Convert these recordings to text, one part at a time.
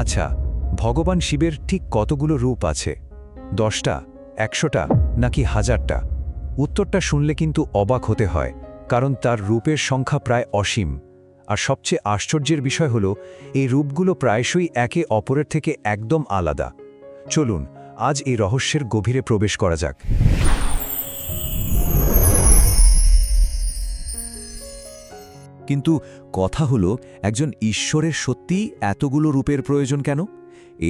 আচ্ছা, ভগবান শিবের ঠিক কতগুলো রূপ আছে? 10টা, 100টা নাকি 1000টা? উত্তরটা শুনলে কিন্তু অবাক হতে হয়, কারণ তার রূপের সংখ্যা প্রায় অসীম। আর সবচেয়ে আশ্চর্যের বিষয় হলো, এই রূপগুলো প্রায়শই একে অপরের থেকে একদম আলাদা। চলুন আজ এই রহস্যের গভীরে প্রবেশ করা যাক। কিন্তু কথা হলো, একজন ঈশ্বরের সত্যিই এতগুলো রূপের প্রয়োজন কেন?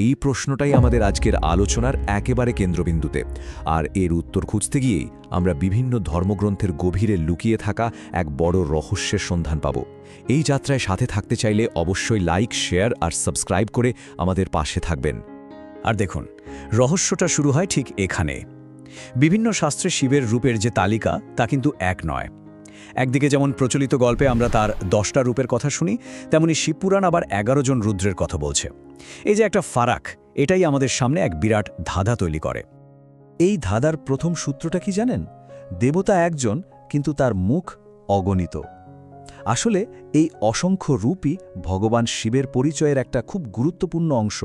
এই প্রশ্নটাই আমাদের আজকের আলোচনার একেবারে কেন্দ্রবিন্দুতে। আর এর উত্তর খুঁজতে গিয়েই আমরা বিভিন্ন ধর্মগ্রন্থের গভীরে লুকিয়ে থাকা এক বড় রহস্যের সন্ধান পাব। এই যাত্রায় সাথে থাকতে চাইলে অবশ্যই লাইক, শেয়ার আর সাবস্ক্রাইব করে আমাদের পাশে থাকবেন। আর দেখুন, রহস্যটা শুরু হয় ঠিক এখানে। বিভিন্ন শাস্ত্রে শিবের রূপের যে তালিকা তা কিন্তু এক নয়। একদিকে যেমন প্রচলিত গল্পে আমরা তার 10টা রূপের কথা শুনি, তেমনি শিবপুরাণ আবার 11 জন রুদ্রের কথা বলছে। এই যে একটা ফারাক, এটাই আমাদের সামনে এক বিরাট ধাঁধা তৈরি করে। এই ধাঁধার প্রথম সূত্রটা কি জানেন? দেবতা একজন, কিন্তু তার মুখ অগণিত। আসলে এই অসংখ্য রূপই ভগবান শিবের পরিচয়ের একটা খুব গুরুত্বপূর্ণ অংশ।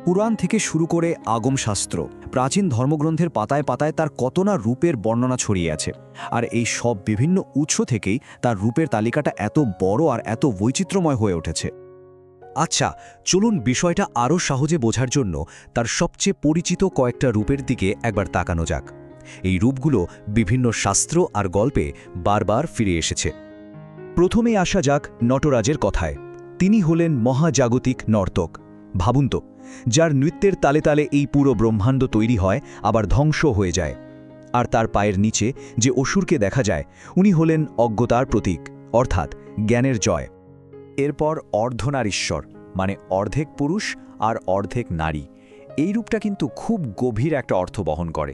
পুরাণ থেকে শুরু করে আগম শাস্ত্র, প্রাচীন ধর্মগ্রন্থের পাতায় পাতায় তার কত না রূপের বর্ণনা ছড়িয়ে আছে। আর এই সব বিভিন্ন উৎস থেকেই তার রূপের তালিকাটা এত বড় আর এত বৈচিত্র্যময় হয়ে উঠেছে। আচ্ছা, চলুন বিষয়টা আরও সহজে বোঝার জন্য তার সবচেয়ে পরিচিত কয়েকটা রূপের দিকে একবার তাকানো যাক। এই রূপগুলো বিভিন্ন শাস্ত্র আর গল্পে বারবার ফিরে এসেছে। প্রথমে আসা যাক নটরাজের কথায়। তিনি হলেন মহাজাগতিক নর্তক। ভাবুন তো, যার নৃত্যের তালে তালে এই পুরো ব্রহ্মাণ্ড তৈরি হয়, আবার ধ্বংস হয়ে যায়। আর তার পায়ের নিচে যে অসুরকে দেখা যায়, উনি হলেন অজ্ঞতার প্রতীক, অর্থাৎ জ্ঞানের জয়। এরপর অর্ধনারীশ্বর, মানে অর্ধেক পুরুষ আর অর্ধেক নারী। এই রূপটা কিন্তু খুব গভীর একটা অর্থ বহন করে।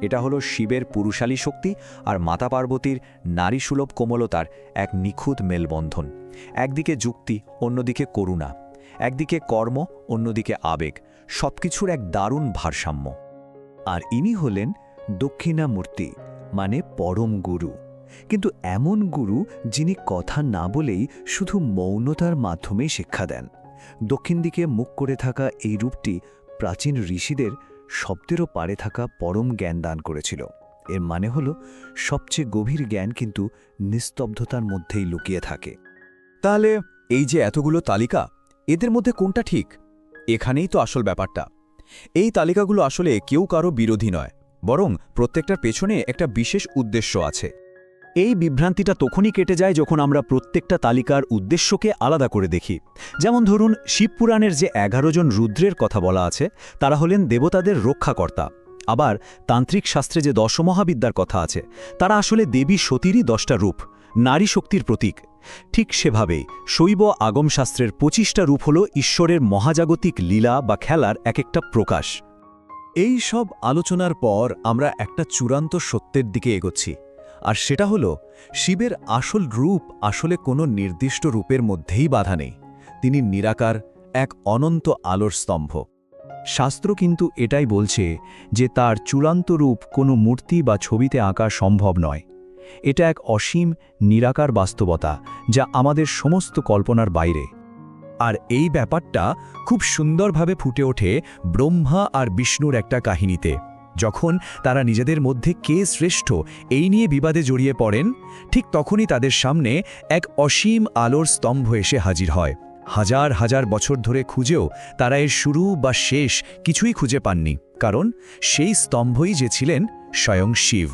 এটা হলো শিবের পুরুষালী শক্তি আর মাতা পার্বতীর নারীসুলভ কোমলতার এক নিখুঁত মেলবন্ধন। একদিকে যুক্তি, অন্যদিকে করুণা। একদিকে কর্ম, অন্যদিকে আবেগ। সবকিছুর এক দারুণ ভারসাম্য। আর ইনি হলেন দক্ষিণামূর্তি, মানে পরম গুরু। কিন্তু এমন গুরু যিনি কথা না বলেই শুধু মৌনতার মাধ্যমেই শিক্ষা দেন। দক্ষিণ দিকে মুখ করে থাকা এই রূপটি প্রাচীন ঋষিদের শব্দেরও পারে থাকা পরম জ্ঞান দান করেছিল। এর মানে হলো, সবচেয়ে গভীর জ্ঞান কিন্তু নিস্তব্ধতার মধ্যেই লুকিয়ে থাকে। তাহলে এই যে এতগুলো তালিকা, এদের মধ্যে কোনটা ঠিক? এখানেই তো আসল ব্যাপারটা। এই তালিকাগুলো আসলে কেউ কারো বিরোধী নয়, বরং প্রত্যেকটার পেছনে একটা বিশেষ উদ্দেশ্য আছে। এই বিভ্রান্তিটা তখনই কেটে যায় যখন আমরা প্রত্যেকটা তালিকার উদ্দেশ্যকে আলাদা করে দেখি। যেমন ধরুন, শিবপুরাণের যে 11 জন রুদ্রের কথা বলা আছে, তারা হলেন দেবতাদের রক্ষাকর্তা। আবার তান্ত্রিক শাস্ত্রে যে 10 মহাবিদ্যার কথা আছে, তারা আসলে দেবী সতীরই 10টা রূপ, নারী শক্তির প্রতীক। ঠিক সেভাবেই শৈব আগমশাস্ত্রের 25টা রূপ হল ঈশ্বরের মহাজাগতিক লীলা বা খেলার এক একটা প্রকাশ। এই সব আলোচনার পর আমরা একটা চূড়ান্ত সত্যের দিকে এগোচ্ছি। আর সেটা হলো, শিবের আসল রূপ আসলে কোনো নির্দিষ্ট রূপের মধ্যেই বাধা নেই। তিনি নিরাকার, এক অনন্ত আলোর স্তম্ভ। শাস্ত্র কিন্তু এটাই বলছে যে তার চূড়ান্ত রূপ কোনো মূর্তি বা ছবিতে আঁকা সম্ভব নয়। এটা এক অসীম, নিরাকার বাস্তবতা, যা আমাদের সমস্ত কল্পনার বাইরে। আর এই ব্যাপারটা খুব সুন্দরভাবে ফুটে ওঠে ব্রহ্মা আর বিষ্ণুর একটা কাহিনীতে। যখন তারা নিজেদের মধ্যে কে শ্রেষ্ঠ এই নিয়ে বিবাদে জড়িয়ে পড়েন, ঠিক তখনই তাদের সামনে এক অসীম আলোর স্তম্ভ এসে হাজির হয়। হাজার হাজার বছর ধরে খুঁজেও তারা এর শুরু বা শেষ কিছুই খুঁজে পাননি, কারণ সেই স্তম্ভই যে ছিলেন স্বয়ং শিব।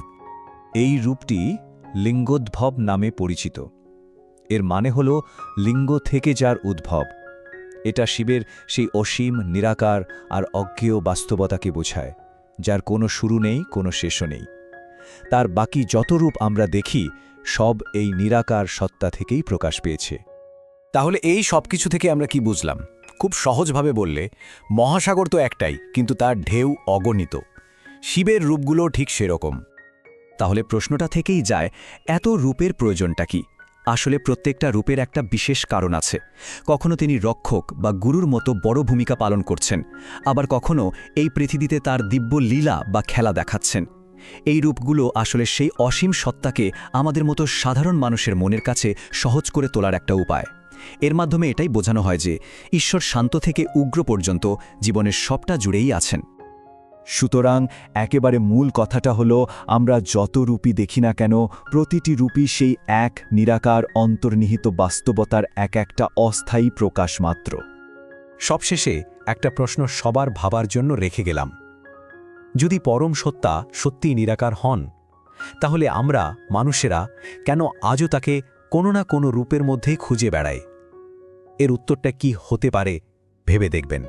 এই রূপটি লিঙ্গোদ্ভব নামে পরিচিত। এর মানে হল লিঙ্গ থেকে যার উদ্ভব। এটা শিবের সেই অসীম, নিরাকার আর অজ্ঞেয় বাস্তবতাকে বোঝায়, যার কোনো শুরু নেই, কোনো শেষও নেই। তার বাকি যত রূপ আমরা দেখি, সব এই নিরাকার সত্তা থেকেই প্রকাশ পেয়েছে। তাহলে এই সব কিছু থেকে আমরা কি বুঝলাম? খুব সহজভাবে বললে, মহাসাগর তো একটাই, কিন্তু তার ঢেউ অগণিত। শিবের রূপগুলো ঠিক সেরকম। তাহলে প্রশ্নটা থেকেই যায়, এত রূপের প্রয়োজনটা কি? আসলে প্রত্যেকটা রূপের একটা বিশেষ কারণ আছে। কখনো তিনি রক্ষক বা গুরুর মতো বড় ভূমিকা পালন করছেন, আবার কখনো এই পৃথিবীতে তার দিব্য লীলা বা খেলা দেখাচ্ছেন। এই রূপগুলো আসলে সেই অসীম সত্তাকে আমাদের মতো সাধারণ মানুষের মনের কাছে সহজ করে তোলার একটা উপায়। এর মাধ্যমে এটাই বোঝানো হয় যে ঈশ্বর শান্ত থেকে উগ্র পর্যন্ত জীবনের সবটা জুড়েই আছেন। সুতরাং একেবারে মূল কথাটা হলো, আমরা যত রূপই দেখি না কেন, প্রতিটি রূপই সেই এক নিরাকার অন্তর্নিহিত বাস্তবতার এক একটা অস্থায়ী প্রকাশ মাত্র। সবশেষে একটা প্রশ্ন সবার ভাবার জন্য রেখে গেলাম। যদি পরম সত্তা সত্যিই নিরাকার হন, তাহলে আমরা মানুষেরা কেন আজও তাকে কোনো না কোনো রূপের মধ্যেই খুঁজে বেড়াই? এর উত্তরটা কি হতে পারে ভেবে দেখবেন।